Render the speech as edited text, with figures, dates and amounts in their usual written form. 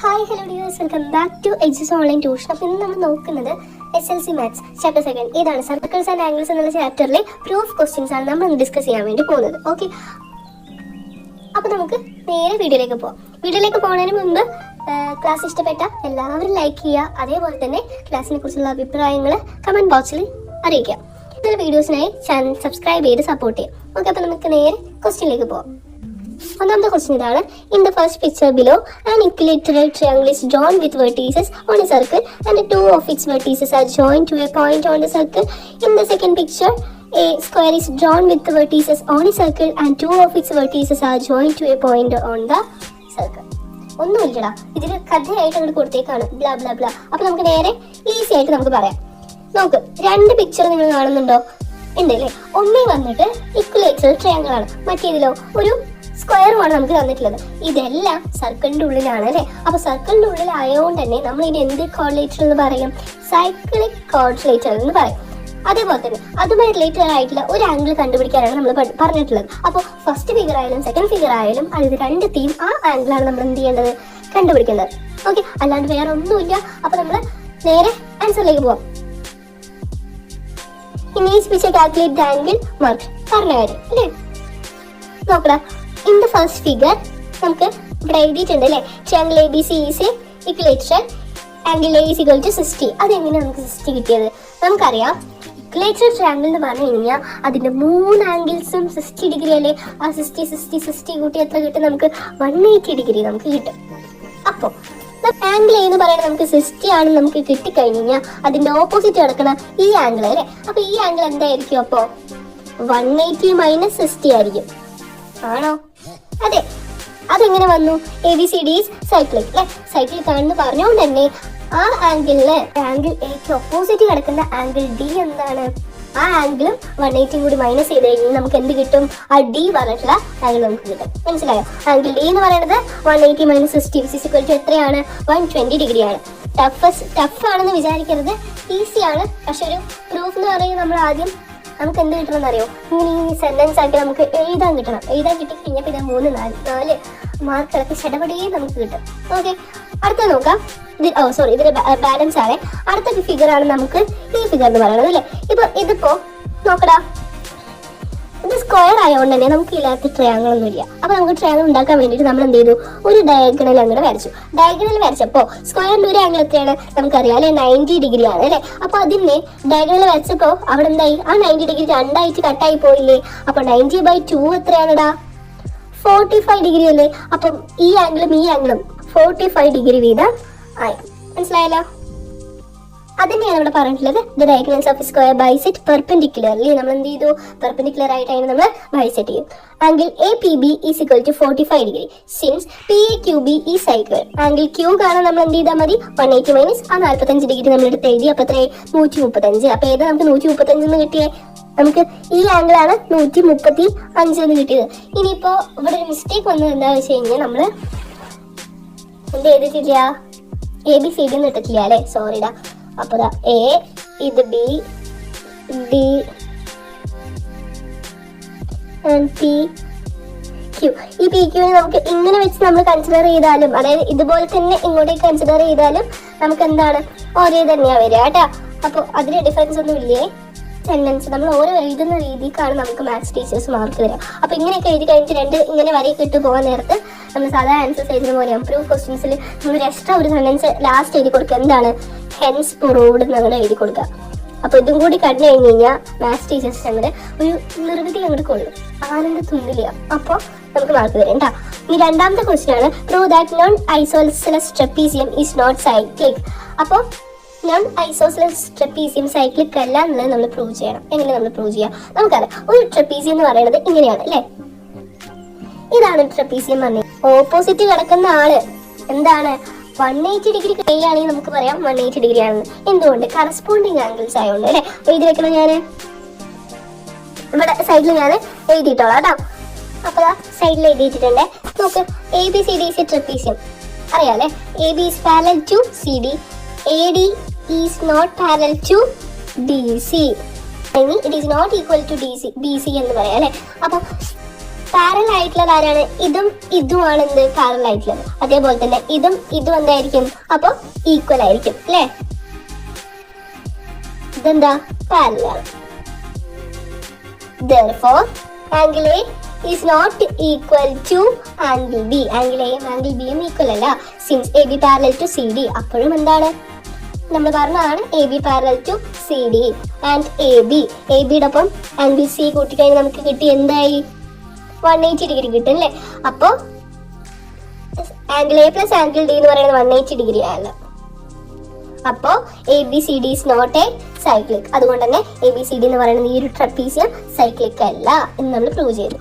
Hi hello dears, welcome back to Exis online tuition. അപ്പോൾ ഇന്ന് നമ്മൾ നോക്കുന്നത് SLC മാത്സ് ചാപ്റ്റർ 2 ഏതാണ് സർക്കിൾസ് ആൻഡ് ആംഗിൾസ് എന്നുള്ള ചാപ്റ്ററിലെ പ്രൂഫ് ക്വസ്റ്റ്യൻസ് ആണ് നമ്മൾ ഡിസ്കസ് ചെയ്യാൻ വേണ്ടി പോകുന്നത്. ഓക്കെ, അപ്പോൾ നമുക്ക് നേരെ വീഡിയോയിലേക്ക് പോകാം. വീഡിയോയിലേക്ക് പോകുന്നതിന് മുമ്പ് ക്ലാസ് ഇഷ്ടപ്പെട്ട എല്ലാവരും ലൈക്ക് ചെയ്യുക. അതേപോലെ തന്നെ ക്ലാസ്സിനെ കുറിച്ചുള്ള അഭിപ്രായങ്ങൾ കമൻറ്റ് ബോക്സിൽ അറിയിക്കുക. ഇത്തരം വീഡിയോസിനായി ചാനൽ സബ്സ്ക്രൈബ് ചെയ്ത് സപ്പോർട്ട് ചെയ്യാം. ഓക്കെ, അപ്പോൾ നമുക്ക് നേരെ ക്വസ്റ്റ്യനിലേക്ക് പോകാം. ഒന്നാമത്തെ ക്വസ്റ്റ്യൻ ഇതാണ്. In the first picture below an equilateral triangle is joined with vertices on a circle and two of its vertices are joined to a point on the circle. In the second picture, a square is drawn with the vertices on a circle and two of its vertices are joined to a point on the circle. ഒന്നുമില്ലടാ, ഇതിൽ കഥയായിട്ട് അങ്ങോട്ട് കൊടുത്തേക്കാണ് blah blah blah. അപ്പൊ നമുക്ക് നേരെ easy ആയിട്ട് നമുക്ക് പറയാം. നോക്ക്, രണ്ട് പിക്ചർ നിങ്ങൾ കാണുന്നുണ്ടോ? ഉണ്ടല്ലേ. ഒന്നേ വന്നിട്ട് ഇക്വലേറ്ററൽ ട്രയാങ്കിൾ ആണ്, മറ്റേതിലോ ഒരു സ്ക്വയറുമാണ് നമുക്ക് തന്നിട്ടുള്ളത്. ഇതെല്ലാം സർക്കിളിന്റെ ഉള്ളിലാണ് അല്ലെ. അപ്പൊ സർക്കിളിന്റെ ഉള്ളിലായതുകൊണ്ട് തന്നെ നമ്മൾ ഇതിന് എന്ത് കോർഡിനേറ്റർ എന്ന് പറയും? സൈക്ലിക് കോർഡിനേറ്റർ എന്ന് പറയും. അതേപോലെ തന്നെ അതുമായി റിലേറ്റഡ് ആയിട്ടുള്ള ഒരു ആംഗിൾ കണ്ടുപിടിക്കാനാണ് നമ്മൾ പറഞ്ഞിട്ടുള്ളത്. അപ്പോൾ ഫസ്റ്റ് ഫിഗർ ആയാലും സെക്കൻഡ് ഫിഗർ ആയാലും അത് രണ്ടത്തെയും ആ ആംഗിളാണ് നമ്മൾ എന്ത് ചെയ്യേണ്ടത്? കണ്ടുപിടിക്കേണ്ടത്. ഓക്കെ, അല്ലാണ്ട് വേറെ ഒന്നുമില്ല. അപ്പൊ നമ്മൾ നേരെ ആൻസറിലേക്ക് പോവാം. In each picture calculate the angle mark പറഞ്ഞ കാര്യം അല്ലേ. നോക്കടാ, ഇൻ ദ ഫസ്റ്റ് ഫിഗർ നമുക്ക് ഇവിടെ എഴുതിയിട്ടുണ്ട് അല്ലേ, triangle ABC is equilateral, angle A is equal to 60. അതെങ്ങനെയാണ് നമുക്ക് 60 കിട്ടിയത്? നമുക്കറിയാം, ഇക്വലേറ്ററൽ ട്രയാങ്കിൾ എന്ന് പറഞ്ഞു കഴിഞ്ഞാൽ അതിന്റെ 3 ആംഗിൾസും 60 ഡിഗ്രി അല്ലേ. ആ 60 കൂട്ടി എത്ര കിട്ടും? നമുക്ക് 180 ഡിഗ്രി നമുക്ക് കിട്ടും. അപ്പോൾ ആംഗിൾ എന്ന് പറയുന്നത് നമുക്ക് 60 ആണെന്ന് നമുക്ക് കിട്ടിക്കഴിഞ്ഞാൽ അതിന്റെ ഓപ്പോസിറ്റ് കിടക്കണം ഈ ആംഗിൾ അല്ലേ. അപ്പൊ ഈ ആംഗിൾ എന്തായിരിക്കും? അപ്പോൾ 180 മൈനസ് 60 ആയിരിക്കും. ആണോ? അതെ. അതെങ്ങനെ വന്നു? ABCD സൈക്ലിക് അല്ലെ. സൈക്ലിക് ആണെന്ന് പറഞ്ഞുകൊണ്ട് തന്നെ ആ ആംഗിളില് ആംഗിൾ എക്ക് ഓപ്പോസിറ്റ് കിടക്കുന്ന ആംഗിൾ D എന്താണ്? ആ ആംഗിളും 180 കൂടി മൈനസ് ചെയ്ത് കഴിഞ്ഞാൽ നമുക്ക് എന്ത് കിട്ടും? ആ D പറഞ്ഞിട്ടുള്ള ആംഗിൾ നമുക്ക് കിട്ടും. മനസ്സിലായോ? ആംഗിൾ D എന്ന് പറയുന്നത് 180 മൈനസ് 60 എത്രയാണ്? 120 ഡിഗ്രിയാണ്. ടഫ് ആണെന്ന് വിചാരിക്കരുത്, ഈസി ആണ്. പക്ഷെ ഒരു പ്രൂഫ് എന്ന് പറയുന്നത് നമ്മൾ ആദ്യം നമുക്ക് എന്ത് കിട്ടണം അറിയോ? ഇങ്ങനെ ഈ സെന്റൻസ് ആക്കി നമുക്ക് എഴുതാൻ കിട്ടണം. എഴുതാൻ കിട്ടിക്കഴിഞ്ഞാൽ പിന്നെ 3-4 മാർക്കുകളൊക്കെ ചടപടിയേ നമുക്ക് കിട്ടും. ഓക്കെ, അടുത്ത നോക്കാം. ഇതിന് ബാലൻസ് ആണ്. അടുത്ത ഫിഗർ ആണ് നമുക്ക് ഈ ഫിഗർ എന്ന് പറയുന്നത് അല്ലേ. ഇതിപ്പോ നോക്കടാ, ഇത് സ്ക്വയർ ആയതുകൊണ്ട് തന്നെ നമുക്ക് ഇല്ലാത്ത ട്രയാങ്കിൾ ഒന്നും ഇല്ല. അപ്പൊ നമുക്ക് ട്രയാങ്കിൾ ഉണ്ടാക്കാൻ വേണ്ടിയിട്ട് നമ്മൾ എന്ത് ചെയ്തു? ഒരു ഡയഗണൽ അങ്ങനെ വരച്ചു. ഡയഗണൽ വരച്ചപ്പോ സ്ക്വയറിന്റെ ഒരു ആംഗിൾ എത്രയാണ്? നമുക്കറിയാം അല്ലെ, 90 ഡിഗ്രി ആണ് അല്ലെ. അപ്പൊ അതിനെ ഡയഗണൽ വരച്ചപ്പോ അവിടെ എന്തായി? ആ 90 ഡിഗ്രി രണ്ടായിട്ട് കട്ടായി പോയില്ലേ. അപ്പൊ 90/2 എത്രയാണടാ? 45 ഡിഗ്രി അല്ലേ. അപ്പം ഈ ആംഗിളും ഈ ആംഗിളും 45 ഡിഗ്രി വീതം ആയി. മനസ്സിലായല്ലോ? അതന്നെയാണ് ഇവിടെ പറഞ്ഞിട്ടുള്ളത്. The diagonals of square bisect perpendicularly. നമ്മൾ എന്ത് ചെയ്തു? പെർപെൻഡിക്കുലർ ആയിട്ടാണ് നമ്മൾ ബൈസെക്ട് ചെയ്യും. Angle APB is equal to 45 degree since PAQB is cyclic. Angle Q കാണാൻ നമ്മൾ എന്ത് ചെയ്താൽ മതി? 180 മൈനസ് ആ 45 ഡിഗ്രി നമ്മൾ എടുത്ത് എഴുതി. അപ്പൊ എത്രയായി? 135. അപ്പൊ ഏതാ നമുക്ക് 135 എന്ന് കിട്ടിയേ? നമുക്ക് ഈ ആംഗിൾ ആണ് 135 എന്ന് കിട്ടിയത്. ഇനിയിപ്പോ ഇവിടെ ഒരു മിസ്റ്റേക്ക് വന്നത് എന്താ വെച്ച് കഴിഞ്ഞാൽ നമ്മള് എന്ത് ചെയ്തിട്ടില്ല? ABCD എന്ന് ഇട്ടിട്ടില്ല അല്ലെ. സോറിടാ. അപ്പൊ A, ഇത് B, D and P, Q. ഈ PQ നമുക്ക് ഇങ്ങനെ വെച്ച് നമ്മൾ കൺസിഡർ ചെയ്താലും, അതായത് ഇതുപോലെ തന്നെ ഇങ്ങോട്ടേക്ക് കൺസിഡർ ചെയ്താലും നമുക്ക് എന്താണ്? ഒരേ തന്നെയാ വരിക കേട്ടാ. അപ്പൊ അതിന് ഡിഫറൻസ് ഒന്നും ഇല്ലേ. സെന്റൻസ് നമ്മൾ ഓരോ എഴുതുന്ന രീതിക്കാണ് നമുക്ക് മാത്സ് ടീച്ചേഴ്സ് മാർക്ക് തരാം. അപ്പൊ ഇങ്ങനെയൊക്കെ എഴുതി കഴിഞ്ഞിട്ട് രണ്ട് ഇങ്ങനെ വരയൊക്കെ ഇട്ട് പോകാൻ നേരത്ത് നമ്മൾ സാധാരണ ആൻസേഴ്സ് എഴുതുന്ന പോലെയാണ്. പ്രൂഫ് ക്വസ്റ്റ്യൻസിൽ നമ്മൾ എക്സ്ട്രാ ഒരു സെന്റൻസ് ലാസ്റ്റ് എഴുതി കൊടുക്കുക. എന്താണ്? ഹെൻസ് പ്രൂവ്ഡ് നമ്മൾ എഴുതി കൊടുക്കുക. അപ്പൊ ഇതും കൂടി കണ്ടു കഴിഞ്ഞ് കഴിഞ്ഞാൽ മാത്സ് ടീച്ചേഴ്സ് ഞങ്ങളുടെ ഒരു നിർവൃതി അങ്ങോട്ട് കൊള്ളും, ആനന്ദ തുണ്ടില്ല. അപ്പോൾ നമുക്ക് മാർക്ക് തരാം കേട്ടോ. ഇനി രണ്ടാമത്തെ ക്വസ്റ്റ്യൻ ആണ്, prove that non isosceles trapezium is not cyclic. അപ്പോൾ നോൺ ഐസോസെലസ് ട്രപ്പീസിയം സൈക്ലിക് അല്ല എന്നുള്ളത് നമ്മൾ പ്രൂവ് ചെയ്യണം. എങ്ങനെ നമ്മൾ പ്രൂവ് ചെയ്യാം? നമുക്കറിയാം, ഒരു ട്രപ്പീസിയം എന്ന് പറയുന്നത് ഇങ്ങനെയാണ് അല്ലേ. ഇതാണ് ട്രപ്പീസിയം പറഞ്ഞത്. ഓപ്പോസിറ്റ് കിടക്കുന്ന ആള് എന്താണ്? 180 ഡിഗ്രി കഴിയുകയാണെങ്കിൽ നമുക്ക് പറയാം 180 ഡിഗ്രി ആണെന്ന്. എന്തുകൊണ്ട്? കറസ്പോണ്ടിങ് ആംഗിൾസ് ആയതുകൊണ്ട് അല്ലെ. എഴുതി വെക്കണം. ഞാൻ ഇവിടെ സൈഡിൽ ഞാൻ എഴുതിയിട്ടോളാം കേട്ടോ. അപ്പൊ സൈഡിൽ എഴുതിയിട്ടുണ്ട്. നോക്ക്, ABCD ഈസ് എ ട്രപ്പീസിയം അറിയാലേ. AB is parallel to CD, AD is not parallel to DC. It is not equal to BC എന്ന് പറയാം അല്ലെ. അപ്പൊ പാരലൽ ആയിട്ടുള്ളത് ആരാണ്? ഇതും ഇതുമാണ് എന്ത് പാരലൽ ആയിട്ടുള്ളത്. അതേപോലെ തന്നെ ഇതും ഇതും എന്തായിരിക്കും? അപ്പൊ ഈക്വൽ ആയിരിക്കും അല്ലേ? ഇതെന്താ? പാരലൽ ആണ്. Therefore, angle A is not equal to angle B. Angle A യും angle B യും ഈക്വൽ അല്ല. Since AB parallel to CD. അപ്പോഴും എന്താണ് നമ്മൾ പറഞ്ഞതാണ്? AB parallel to CD and AB. AB ഒപ്പം ആംഗിൾ C കൂട്ടിക്കഴിഞ്ഞാൽ നമുക്ക് കിട്ടി എന്തായി? 180 ഡിഗ്രി കിട്ടും അല്ലേ? അപ്പോ angle A plus angle D എന്ന് പറയുന്നത് 180 ഡിഗ്രി ആണ്. അപ്പോ ABCD is not a cyclic. അതുകൊണ്ട് തന്നെ ABCD എന്ന് പറയുന്നത് ഈ ഒരു ട്രപ്പീസിയം സൈക്ലിക് അല്ല എന്ന് നമ്മൾ പ്രൂവ് ചെയ്തു.